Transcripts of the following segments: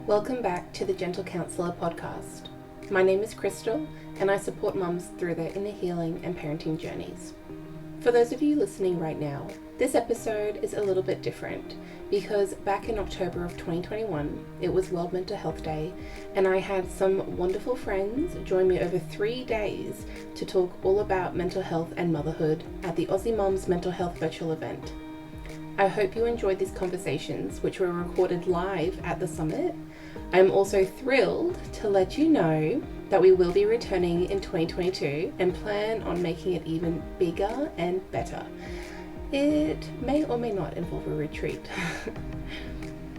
Welcome back to the Gentle Counsellor podcast. My name is Crystal and I support mums through their inner healing and parenting journeys. For those of you listening right now, this episode is a little bit different because back in October of 2021, it was World Mental Health Day and I had some wonderful friends join me over 3 days to talk all about mental health and motherhood at the Aussie Mums Mental Health virtual event. I hope you enjoyed these conversations, which were recorded live at the summit. I'm also thrilled to let you know that we will be returning in 2022 and plan on making it even bigger and better. It may or may not involve a retreat.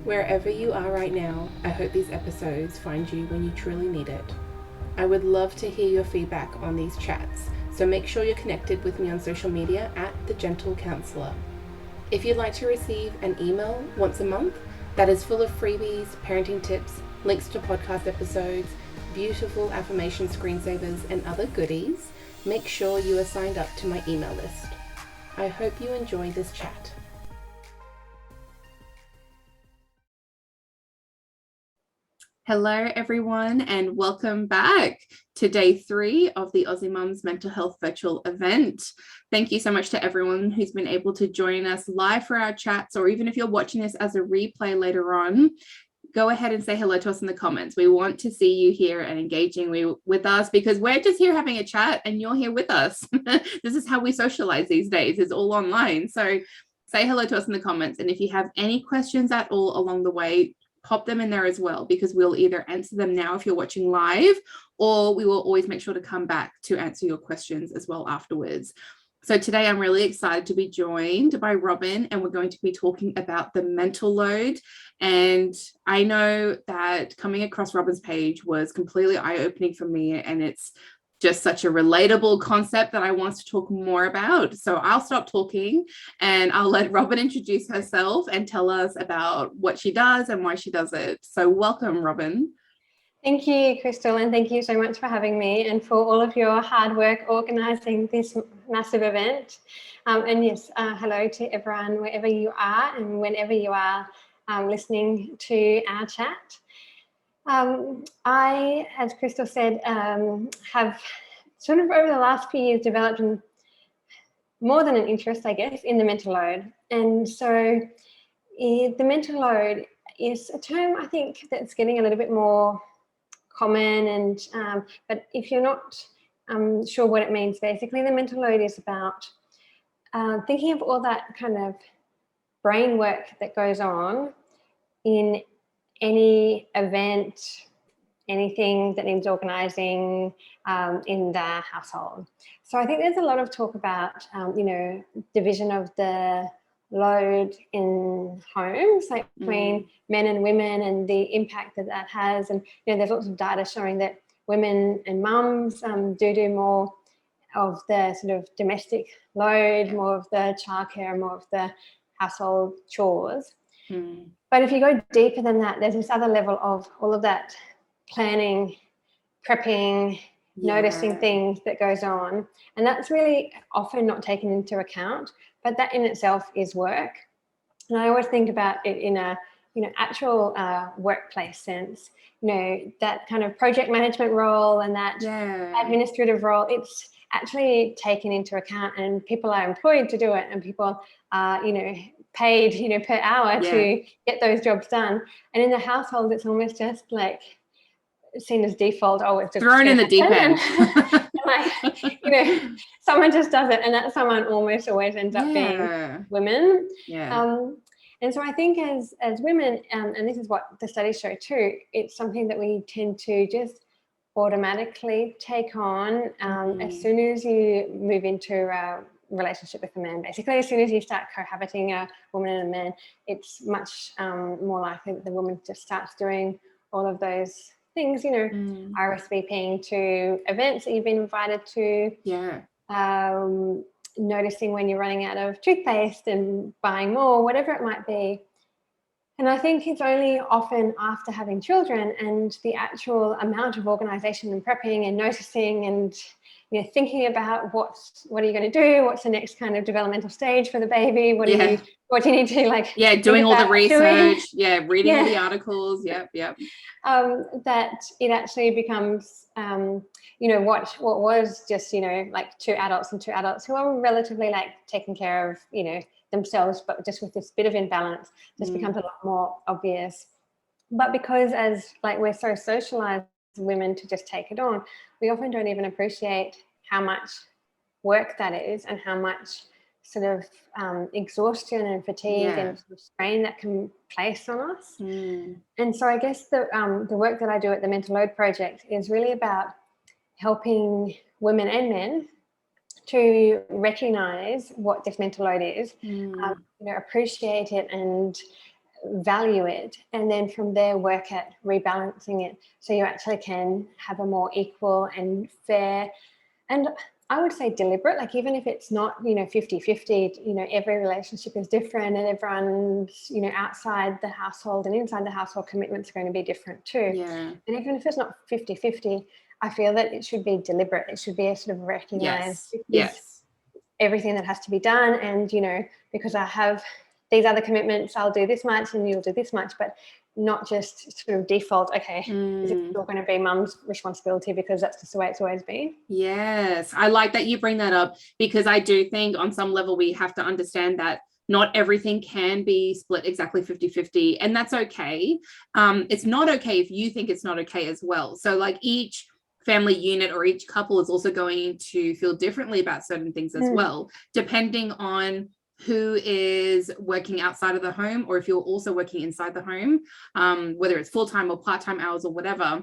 Wherever you are right now, I hope these episodes find you when you truly need it. I would love to hear your feedback on these chats, so make sure you're connected with me on social media at The Gentle Counsellor. If you'd like to receive an email once a month that is full of freebies, parenting tips, links to podcast episodes, beautiful affirmation screensavers, and other goodies, make sure you are signed up to my email list. I hope you enjoy this chat. Hello everyone and welcome back to day 3 of the Aussie Mums Mental Health virtual event. Thank you so much to everyone who's been able to join us live for our chats, or even if you're watching this as a replay later on, go ahead and say hello to us in the comments. We want to see you here and engaging with us because we're just here having a chat and you're here with us. This is how we socialize these days, it's all online. So say hello to us in the comments, and if you have any questions at all along the way, pop them in there as well, because we'll either answer them now if you're watching live, or we will always make sure to come back to answer your questions as well afterwards. So today I'm really excited to be joined by Robyn, and we're going to be talking about the mental load. And I know that coming across Robyn's page was completely eye-opening for me, and it's just such a relatable concept that I want to talk more about. So I'll stop talking and I'll let Robyn introduce herself and tell us about what she does and why she does it. So welcome, Robyn. Thank you, Crystal, and thank you so much for having me and for all of your hard work organising this massive event. And yes, hello to everyone wherever you are and whenever you are listening to our chat. I, as Crystal said, have sort of over the last few years developed more than an interest, I guess, in the mental load. And so the mental load is a term, I think, that's getting a little bit more common. And but if you're not sure what it means, basically the mental load is about thinking of all that kind of brain work that goes on in any event, anything that needs organising in the household. So I think there's a lot of talk about, division of the load in homes, like between men and women, and the impact that that has. And, there's lots of data showing that women and mums do more of the sort of domestic load, more of the childcare, more of the household chores. But if you go deeper than that, there's this other level of all of that planning, prepping, noticing things that goes on. And that's really often not taken into account, but that in itself is work. And I always think about it in a, actual workplace sense, that kind of project management role and that administrative role, it's actually taken into account, and people are employed to do it, and people are, paid, per hour to get those jobs done. And in the household, it's almost just like seen as default. Oh, it's just thrown in the deep end. And someone just does it, and that someone almost always ends up being women. And so I think as women, and this is what the studies show too, it's something that we tend to just automatically take on as soon as you move into a relationship with a man. Basically, as soon as you start cohabiting a woman and a man, it's much more likely that the woman just starts doing all of those things, RSVPing to events that you've been invited to, noticing when you're running out of toothpaste and buying more, whatever it might be. And I think it's only often after having children and the actual amount of organisation and prepping and noticing and thinking about what are you going to do, what's the next kind of developmental stage for the baby, what do you need to doing all the research, reading all the articles, that it actually becomes what was just two adults who are relatively taking care of themselves, but just with this bit of imbalance just becomes a lot more obvious. But because as we're so socialized women to just take it on, we often don't even appreciate how much work that is and how much sort of exhaustion and fatigue and sort of strain that can place on us. And so I guess the work that I do at the Mental Load Project is really about helping women and men to recognise what this mental load is, appreciate it and value it, and then from there work at rebalancing it so you actually can have a more equal and fair, and I would say deliberate, even if it's not 50-50, every relationship is different and everyone's outside the household and inside the household commitments are going to be different too. And even if it's not 50-50, I feel that it should be deliberate. It should be a sort of recognise everything that has to be done, and because I have these other commitments, I'll do this much and you'll do this much, but not just sort of default, is it still going to be mum's responsibility because that's just the way it's always been? Yes, I like that you bring that up, because I do think on some level we have to understand that not everything can be split exactly 50-50, and that's okay. It's not okay if you think it's not okay as well. So each family unit or each couple is also going to feel differently about certain things as well, depending on who is working outside of the home or if you're also working inside the home, whether it's full-time or part-time hours or whatever.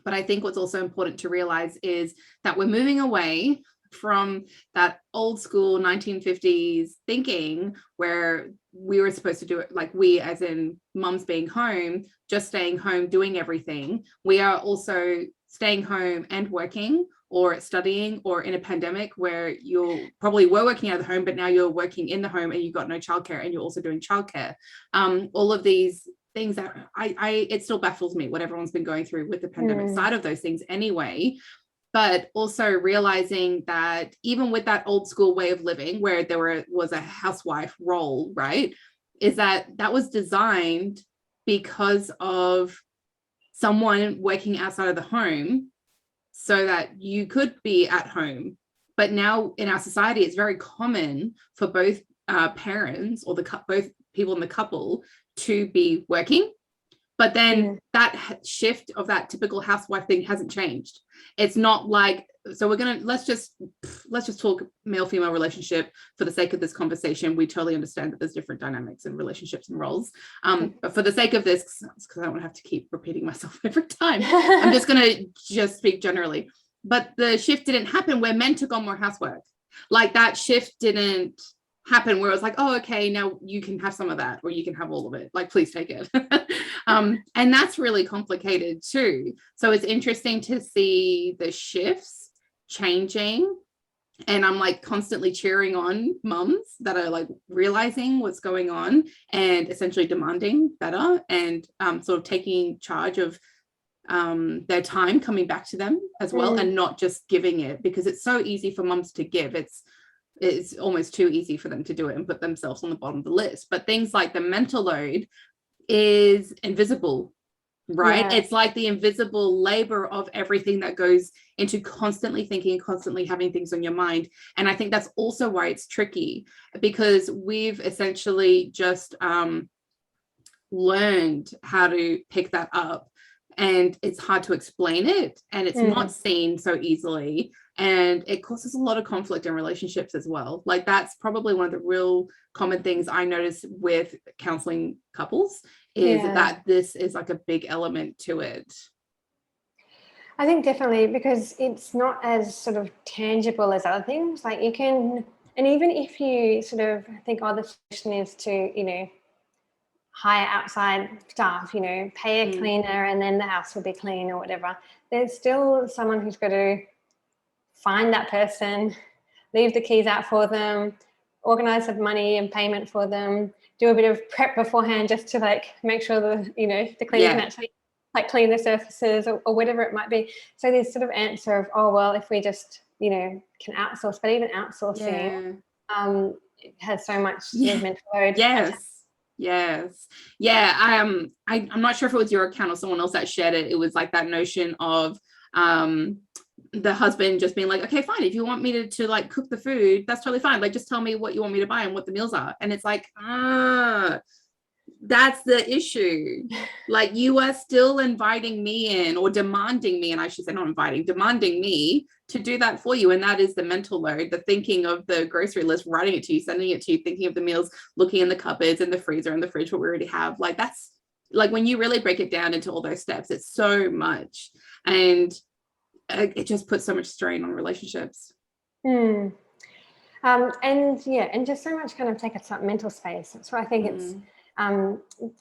But I think what's also important to realize is that we're moving away from that old school 1950s thinking where we were supposed to do it we as in mums being home, just staying home doing everything. We are also staying home and working or studying, or in a pandemic where you probably were working out of the home, but now you're working in the home and you've got no childcare and you're also doing childcare. All of these things that it still baffles me what everyone's been going through with the pandemic side of those things anyway. But also realizing that even with that old school way of living where there was a housewife role, right, is that was designed because of someone working outside of the home so that you could be at home. But now in our society, it's very common for both parents or both people in the couple to be working. But then that shift of that typical housewife thing hasn't changed. It's not so let's just talk male-female relationship for the sake of this conversation. We totally understand that there's different dynamics and relationships and roles. But for the sake of this, because I don't want to have to keep repeating myself every time, I'm just going to speak generally. But the shift didn't happen where men took on more housework. That shift didn't happen where it was oh, okay, now you can have some of that or you can have all of it, please take it. And that's really complicated too. So it's interesting to see the shifts changing, and I'm constantly cheering on mums that are realizing what's going on and essentially demanding better and sort of taking charge of their time coming back to them as well, and not just giving it, because it's so easy for mums to give. It's almost too easy for them to do it and put themselves on the bottom of the list. But things like the mental load is invisible, right? It's the invisible labor of everything that goes into constantly thinking, constantly having things on your mind. And I think that's also why it's tricky, because we've essentially just learned how to pick that up, and it's hard to explain it, and it's not seen so easily, and it causes a lot of conflict in relationships as well. That's probably one of the real common things I notice with counseling couples is that this is a big element to it. I think definitely, because it's not as sort of tangible as other things. You can, and even if you sort of think, the solution is to, hire outside staff, pay a cleaner and then the house will be clean or whatever, there's still someone who's got to find that person, leave the keys out for them, organise the money and payment for them, do a bit of prep beforehand just to like make sure the the cleaner can actually like clean the surfaces or whatever it might be. So there's sort of answer of, oh well, if we just can outsource, but even outsourcing it has so much sort of mental load. Yes. Yeah. I'm not sure if it was your account or someone else that shared it. It was like that notion of the husband just being like, okay, fine, if you want me to like cook the food, that's totally fine. Like, just tell me what you want me to buy and what the meals are. And it's like, that's the issue. Like, you are still inviting me in, or demanding me, and I should say not inviting, demanding me to do that for you. And that is the mental load, the thinking of the grocery list, writing it to you, sending it to you, thinking of the meals, looking in the cupboards and the freezer and the fridge, what we already have. Like, that's like, when you really break it down into all those steps, it's so much. And it just puts so much strain on relationships. And just so much kind of take up mental space. So I think it's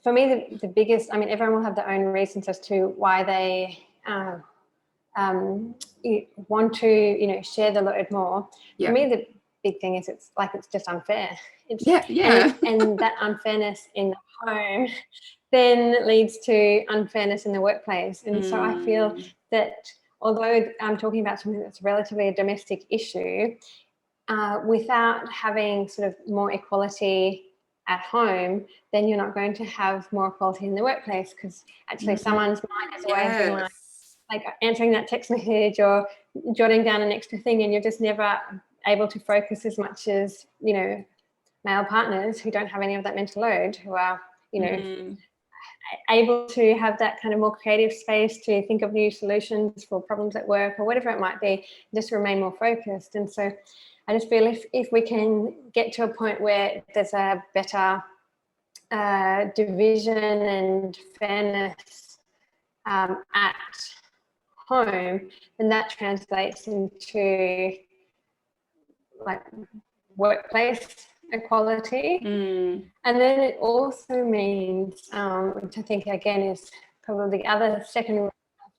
for me the biggest, I mean, everyone will have their own reasons as to why they want to share the load more. For me the big thing is it's just unfair. And that unfairness in the home then leads to unfairness in the workplace. And so I feel that although I'm talking about something that's relatively a domestic issue, without having sort of more equality at home, then you're not going to have more equality in the workplace, because actually someone's mind has always been like answering that text message or jotting down an extra thing, and you're just never able to focus as much as male partners who don't have any of that mental load, who are able to have that kind of more creative space to think of new solutions for problems at work or whatever it might be, just remain more focused. And so I just feel if we can get to a point where there's a better division and fairness at home, then that translates into like workplace equality. And then it also means, which I think again is probably the other second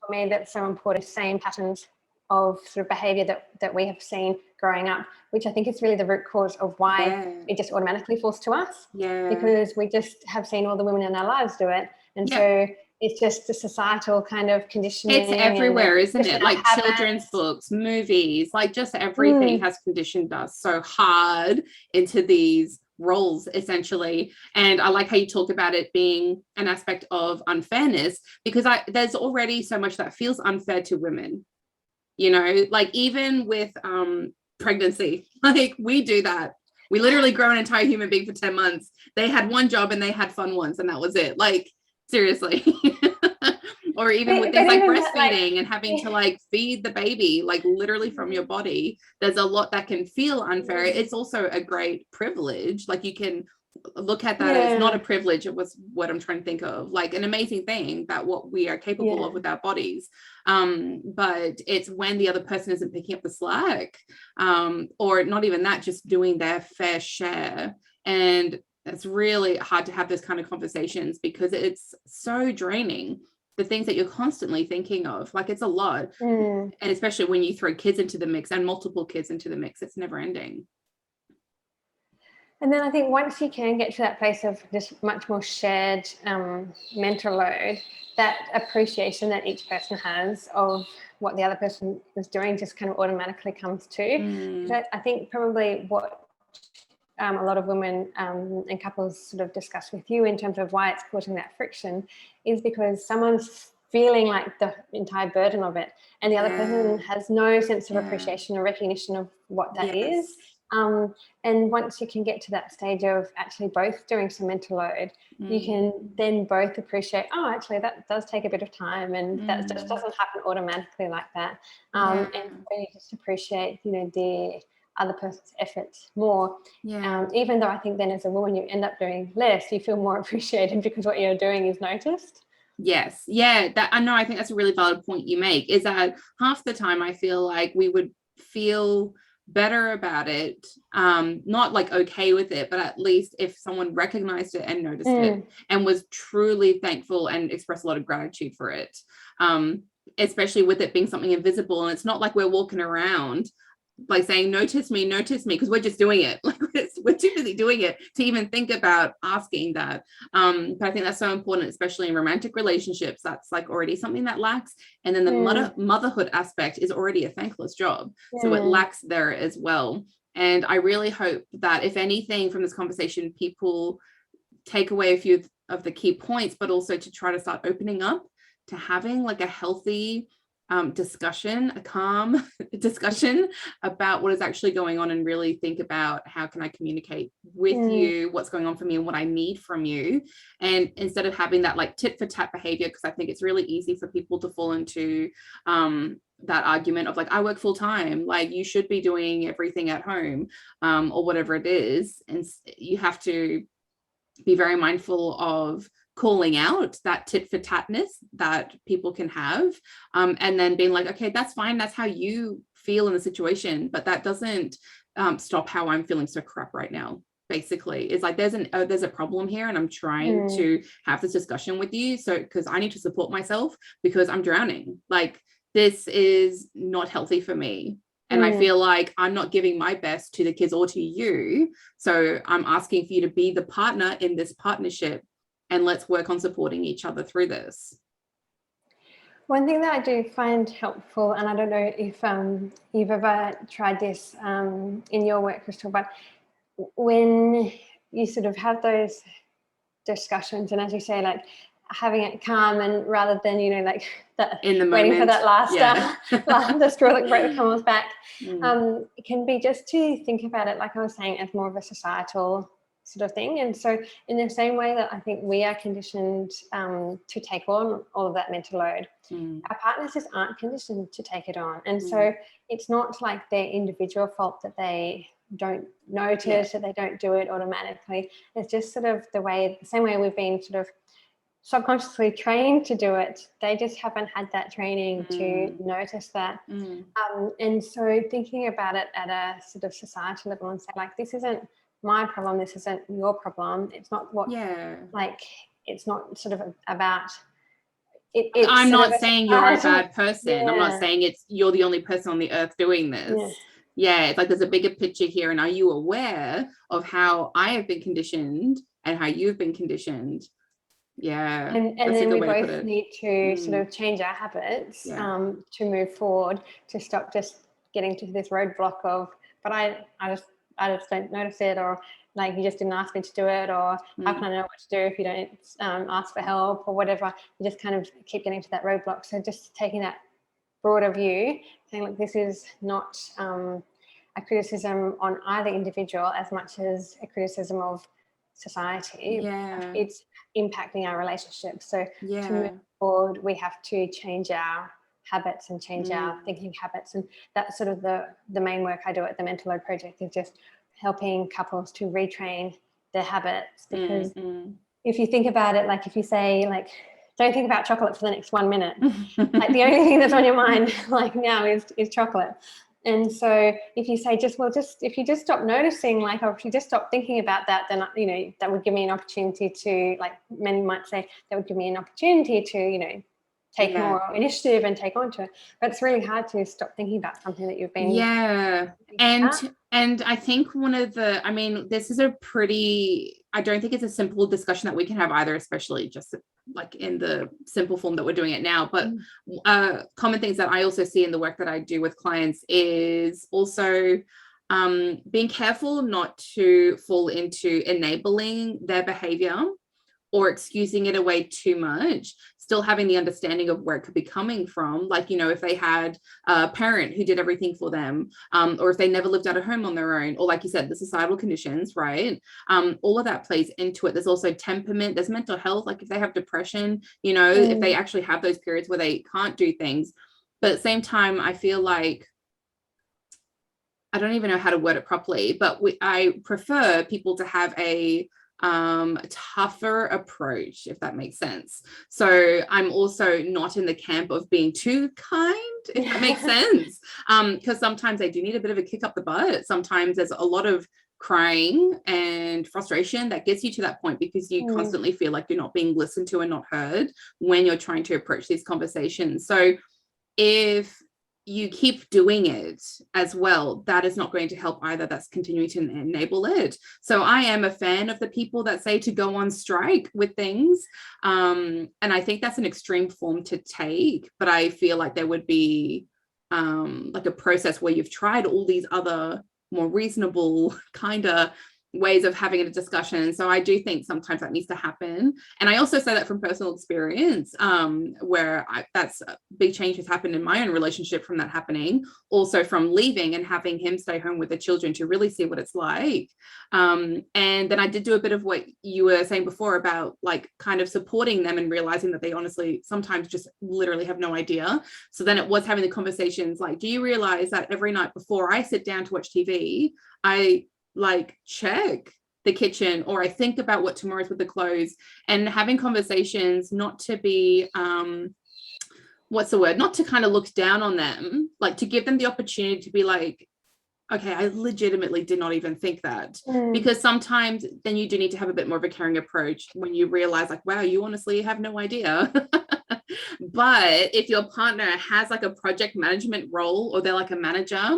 for me that's so important, same patterns of sort of behaviour that we have seen growing up, which I think is really the root cause of why it just automatically falls to us, because we just have seen all the women in our lives do it. And so it's just a societal kind of conditioning. It's everywhere, isn't it? Like children's books, movies, like just everything has conditioned us so hard into these roles, essentially. And I like how you talk about it being an aspect of unfairness, because there's already so much that feels unfair to women, like even with pregnancy, like we do that. We literally grow an entire human being for 10 months. They had one job and they had fun once, and that was it. Like, seriously. Or even with things like breastfeeding and having to like feed the baby, like literally from your body, there's a lot that can feel unfair. It's also a great privilege. Like, you can look at that as not a privilege. It was what I'm trying to think of, like an amazing thing that what we are capable of with our bodies. But it's when the other person isn't picking up the slack, or not even that, just doing their fair share. And it's really hard to have those kind of conversations, because it's so draining, the things that you're constantly thinking of. Like, it's a lot. And especially when you throw kids into the mix, and multiple kids into the mix, it's never ending. And then I think once you can get to that place of just much more shared mental load, that appreciation that each person has of what the other person is doing just kind of automatically comes too. So I think probably what a lot of women and couples sort of discuss with you in terms of why it's causing that friction is because someone's feeling like the entire burden of it, and the other person has no sense of appreciation or recognition of what that is. And once you can get to that stage of actually both doing some mental load, you can then both appreciate, oh, actually that does take a bit of time, and that just doesn't happen automatically like that. And so you just appreciate, the other person's efforts more. Even though I think then as a woman you end up doing less, you feel more appreciated because what you're doing is noticed. Yes. That I know. I think that's a really valid point you make, is that half the time I feel like we would feel better about it, not like okay with it, but at least if someone recognized it and noticed it and was truly thankful and expressed a lot of gratitude for it, especially with it being something invisible. And it's not like we're walking around like saying, notice me, because we're just doing it. Like, we're too busy doing it to even think about asking that. But I think that's so important, especially in romantic relationships. That's like already something that lacks. And then the motherhood aspect is already a thankless job. So it lacks there as well. And I really hope that if anything from this conversation, people take away a few of the key points, but also to try to start opening up to having like a healthy discussion, a calm discussion about what is actually going on, and really think about how can I communicate with you, what's going on for me and what I need from you. And instead of having that like tit for tat behavior, because I think it's really easy for people to fall into that argument of like, I work full time, like you should be doing everything at home, or whatever it is. And you have to be very mindful of calling out that tit for tatness that people can have, and then being like, okay, that's fine, that's how you feel in the situation, but that doesn't stop how I'm feeling so crap right now. Basically, it's like there's a problem here, and I'm trying to have this discussion with you, so because I need to support myself because I'm drowning. Like this is not healthy for me. And I feel like I'm not giving my best to the kids or to you. So I'm asking for you to be the partner in this partnership, and let's work on supporting each other through this. One thing that I do find helpful, and I don't know if you've ever tried this in your work, Crystal, but when you sort of have those discussions, and as you say, like having it calm, and rather than, you know, like that in the waiting moment, for that last the straw that broke the camel's back, it can be just to think about it, like I was saying, as more of a societal sort of thing. And so in the same way that I think we are conditioned to take on all of that mental load, our partners just aren't conditioned to take it on. And so it's not like their individual fault that they don't notice, that they don't do it automatically. It's just sort of the same way we've been sort of subconsciously trained to do it. They just haven't had that training to notice that. And so thinking about it at a sort of societal level and say, like, this isn't my problem, this isn't your problem. It's not what, like, it's not sort of about it. I'm not saying you're a bad person. I'm not saying you're the only person on the earth doing this. It's like there's a bigger picture here. And are you aware of how I have been conditioned and how you've been conditioned? And then we both need to sort of change our habits to move forward, to stop just getting to this roadblock of, but I just don't notice it, or like you just didn't ask me to do it, or how can I know what to do if you don't ask for help, or whatever. You just kind of keep getting to that roadblock. So just taking that broader view, saying, like, this is not a criticism on either individual as much as a criticism of society. It's impacting our relationships. So to move forward, we have to change our habits and change our thinking habits. And that's sort of the main work I do at the Mental Load Project, is just helping couples to retrain their habits. Because if you think about it, like if you say, like, don't think about chocolate for the next 1 minute, like the only thing that's on your mind like now is chocolate. And so if you say if you just stop noticing, like, or if you just stop thinking about that, then, you know, that would give me an opportunity to, like many might say, that would give me an opportunity to, you know, take more initiative and take on to it. But it's really hard to stop thinking about something that you've been and I think this is I don't think it's a simple discussion that we can have either, especially just like in the simple form that we're doing it now. But common things that I also see in the work that I do with clients is also being careful not to fall into enabling their behavior or excusing it away too much, still having the understanding of where it could be coming from. Like, you know, if they had a parent who did everything for them, or if they never lived out of home on their own, or like you said, the societal conditions, right? All of that plays into it. There's also temperament, there's mental health, like if they have depression, you know, if they actually have those periods where they can't do things. But at the same time, I feel like, I don't even know how to word it properly, but I prefer people to have a tougher approach, if that makes sense. So I'm also not in the camp of being too kind, if that makes sense, because sometimes they do need a bit of a kick up the butt. Sometimes there's a lot of crying and frustration that gets you to that point, because you constantly feel like you're not being listened to and not heard when you're trying to approach these conversations. So if you keep doing it as well, that is not going to help either. That's continuing to enable it. So I am a fan of the people that say to go on strike with things. And I think that's an extreme form to take, but I feel like there would be like a process where you've tried all these other more reasonable kind of ways of having a discussion. So I do think sometimes that needs to happen. And I also say that from personal experience, where that's a big change has happened in my own relationship from that happening, also from leaving and having him stay home with the children to really see what it's like. And then I did do a bit of what you were saying before about like kind of supporting them and realizing that they honestly sometimes just literally have no idea. So then it was having the conversations like, do you realize that every night before I sit down to watch TV, I like check the kitchen, or I think about what tomorrow's with the clothes, and having conversations not to be what's the word, not to kind of look down on them, like to give them the opportunity to be like, okay, I legitimately did not even think that. Because sometimes then you do need to have a bit more of a caring approach when you realize like, wow, you honestly have no idea. But if your partner has like a project management role, or they're like a manager,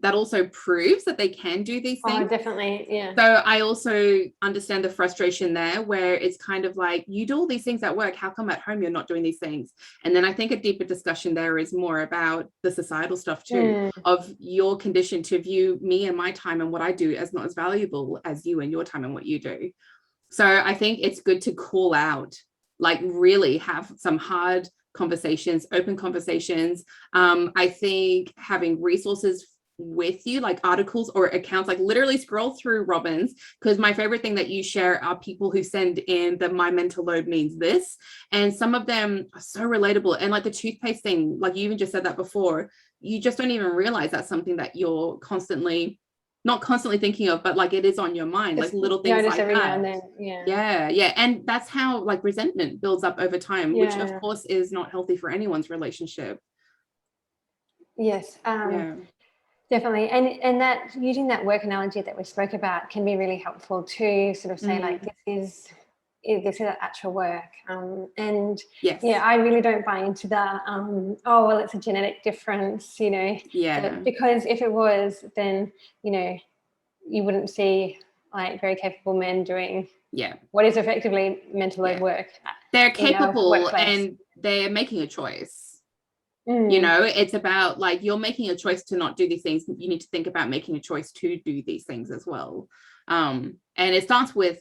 that also proves that they can do these things. Oh, definitely. Yeah. So I also understand the frustration there, where it's kind of like, you do all these things at work, how come at home you're not doing these things? And then I think a deeper discussion there is more about the societal stuff too, of your condition to view me and my time and what I do as not as valuable as you and your time and what you do. So I think it's good to call out, like really have some hard conversations, open conversations. I think having resources with you, like articles or accounts, like literally scroll through Robyn's, because my favorite thing that you share are people who send in the my mental load means this, and some of them are so relatable. And like the toothpaste thing, like you even just said that before, you just don't even realize that's something that you're not constantly thinking of, but like it is on your mind, just like little things like every that. now and then. Yeah. And that's how like resentment builds up over time, which of course is not healthy for anyone's relationship. Yes. Definitely. And that using that work analogy that we spoke about can be really helpful to sort of say like, this is actual work. And yes. Yeah, I really don't buy into the, oh, well, it's a genetic difference, you know. Yeah. Because if it was, then, you know, you wouldn't see like very capable men doing what is effectively mental load work. They're capable and they're making a choice. You know, it's about like, you're making a choice to not do these things. You need to think about making a choice to do these things as well. And it starts with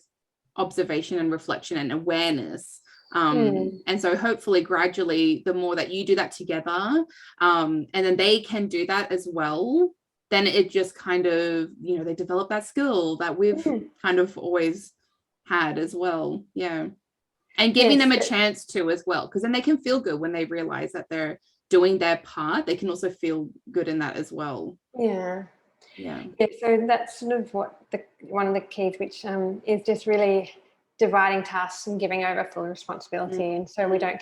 observation and reflection and awareness. And so hopefully gradually, the more that you do that together, and then they can do that as well, then it just kind of, you know, they develop that skill that we've kind of always had as well. Yeah. And giving them a chance to as well, because then they can feel good when they realize that they're doing their part. They can also feel good in that as well. Yeah. So that's sort of what one of the keys, which is just really dividing tasks and giving over full responsibility. And so we don't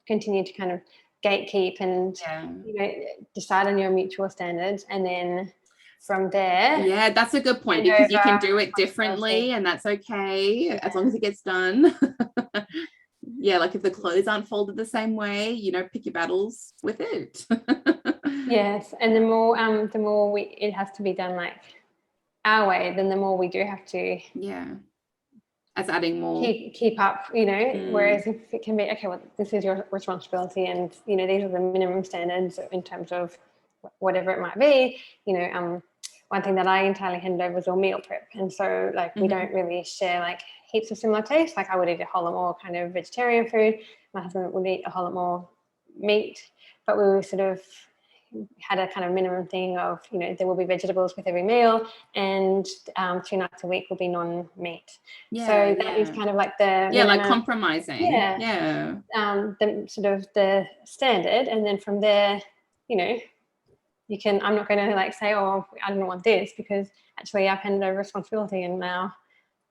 continue to kind of gatekeep and you know, decide on your mutual standards, and then from there, that's a good point, because you can do it differently and that's okay, as long as it gets done. Like if the clothes aren't folded the same way, you know, pick your battles with it. Yes. And the more it has to be done like our way, then the more we do have to as adding more keep up, you know. Whereas if it can be, okay, well, this is your responsibility, and you know, these are the minimum standards in terms of whatever it might be, you know. One thing that I entirely handed over was all meal prep, and so like we don't really share like heaps of similar tastes. Like I would eat a whole lot more kind of vegetarian food, my husband would eat a whole lot more meat, but we were sort of had a kind of minimum thing of, you know, there will be vegetables with every meal, and 2 nights a week will be non-meat. So that is kind of like the like compromising. The sort of the standard, and then from there, you know, you can, I'm not going to like say, oh, I don't want this, because actually I've handed over responsibility and now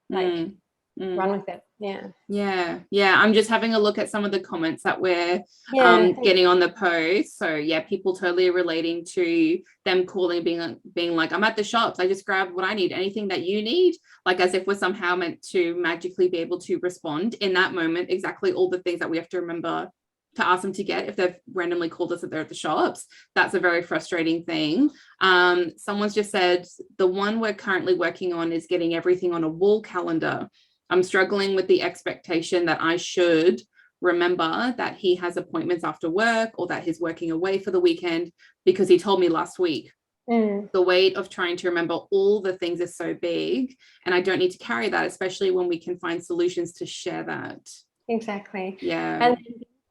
like run with it. I'm just having a look at some of the comments that we're getting on the post. So people totally relating to them calling, being like, I'm at the shops, I just grabbed what I need, anything that you need, like as if we're somehow meant to magically be able to respond in that moment exactly all the things that we have to remember to ask them to get if they've randomly called us that they're at the shops. That's a very frustrating thing. Someone's just said the one we're currently working on is getting everything on a wall calendar. I'm struggling with the expectation that I should remember that he has appointments after work or that he's working away for the weekend because he told me last week. The weight of trying to remember all the things is so big, and I don't need to carry that, especially when we can find solutions to share that. Exactly. Yeah. And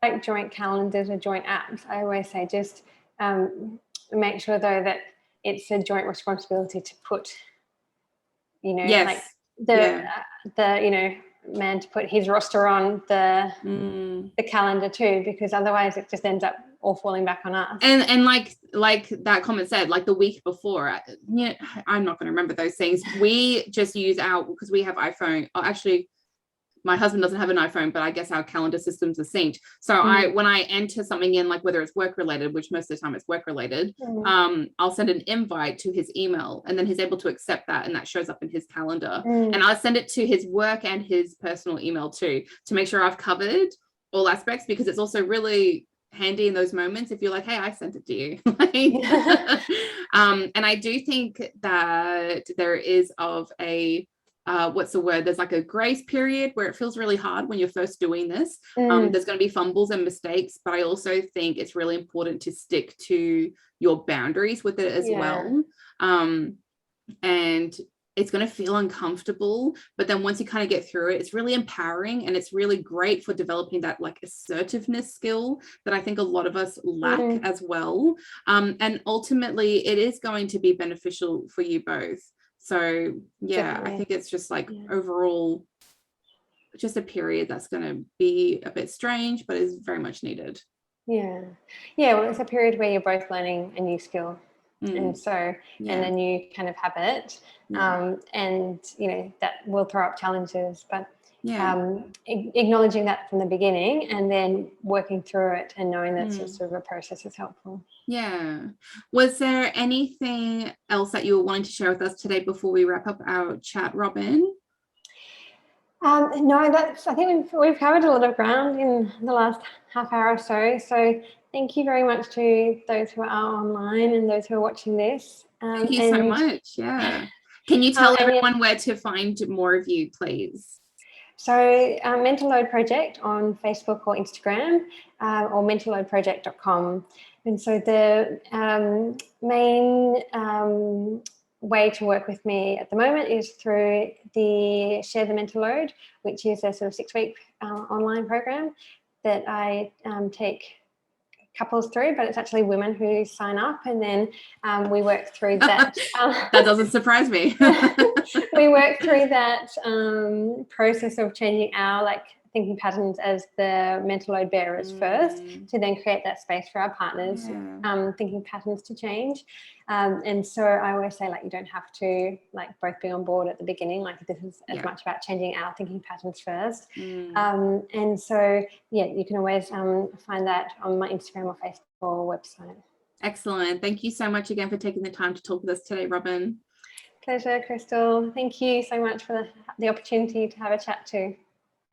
like joint calendars or joint apps, I always say just make sure though that it's a joint responsibility to put, like the man to put his roster on the calendar too, because otherwise it just ends up all falling back on us. And like that comment said, like the week before, I'm not going to remember those things. We just use because we have iPhone. Actually, my husband doesn't have an iPhone, but I guess our calendar systems are synced. So when I enter something in, like whether it's work related, which most of the time it's work related, I'll send an invite to his email, and then he's able to accept that, and that shows up in his calendar. And I'll send it to his work and his personal email too, to make sure I've covered all aspects, because it's also really handy in those moments if you're like, hey, I sent it to you. And I do think that there is what's the word? There's like a grace period where it feels really hard when you're first doing this. There's going to be fumbles and mistakes, but I also think it's really important to stick to your boundaries with it as well. And it's going to feel uncomfortable, but then once you kind of get through it, it's really empowering, and it's really great for developing that like assertiveness skill that I think a lot of us lack as well. And ultimately it is going to be beneficial for you both. So Definitely. I think it's just like overall just a period that's going to be a bit strange, but is very much needed. Well, it's a period where you're both learning a new skill, and so and a new kind of habit, and that will throw up challenges, but acknowledging that from the beginning and then working through it and knowing that sort of a process is helpful. Was there anything else that you were wanting to share with us today before we wrap up our chat, Robyn? No, I think we've covered a lot of ground in the last half hour or so. So thank you very much to those who are online and those who are watching this. Thank you so much. Can you tell everyone where to find more of you, please? So Mental Load Project on Facebook or Instagram, or mentalloadproject.com. And so the main way to work with me at the moment is through the Share the Mental Load, which is a sort of 6-week online program that I take couples through, but it's actually women who sign up, and then we work through that. That doesn't surprise me. We work through that process of changing our thinking patterns as the mental load bearers first, to then create that space for our partners thinking patterns to change. And so I always say, you don't have to both be on board at the beginning. This is as much about changing our thinking patterns first. And so you can always find that on my Instagram or Facebook or website. Excellent. Thank you so much again for taking the time to talk with us today, Robyn. Pleasure, Crystal. Thank you so much for the opportunity to have a chat too.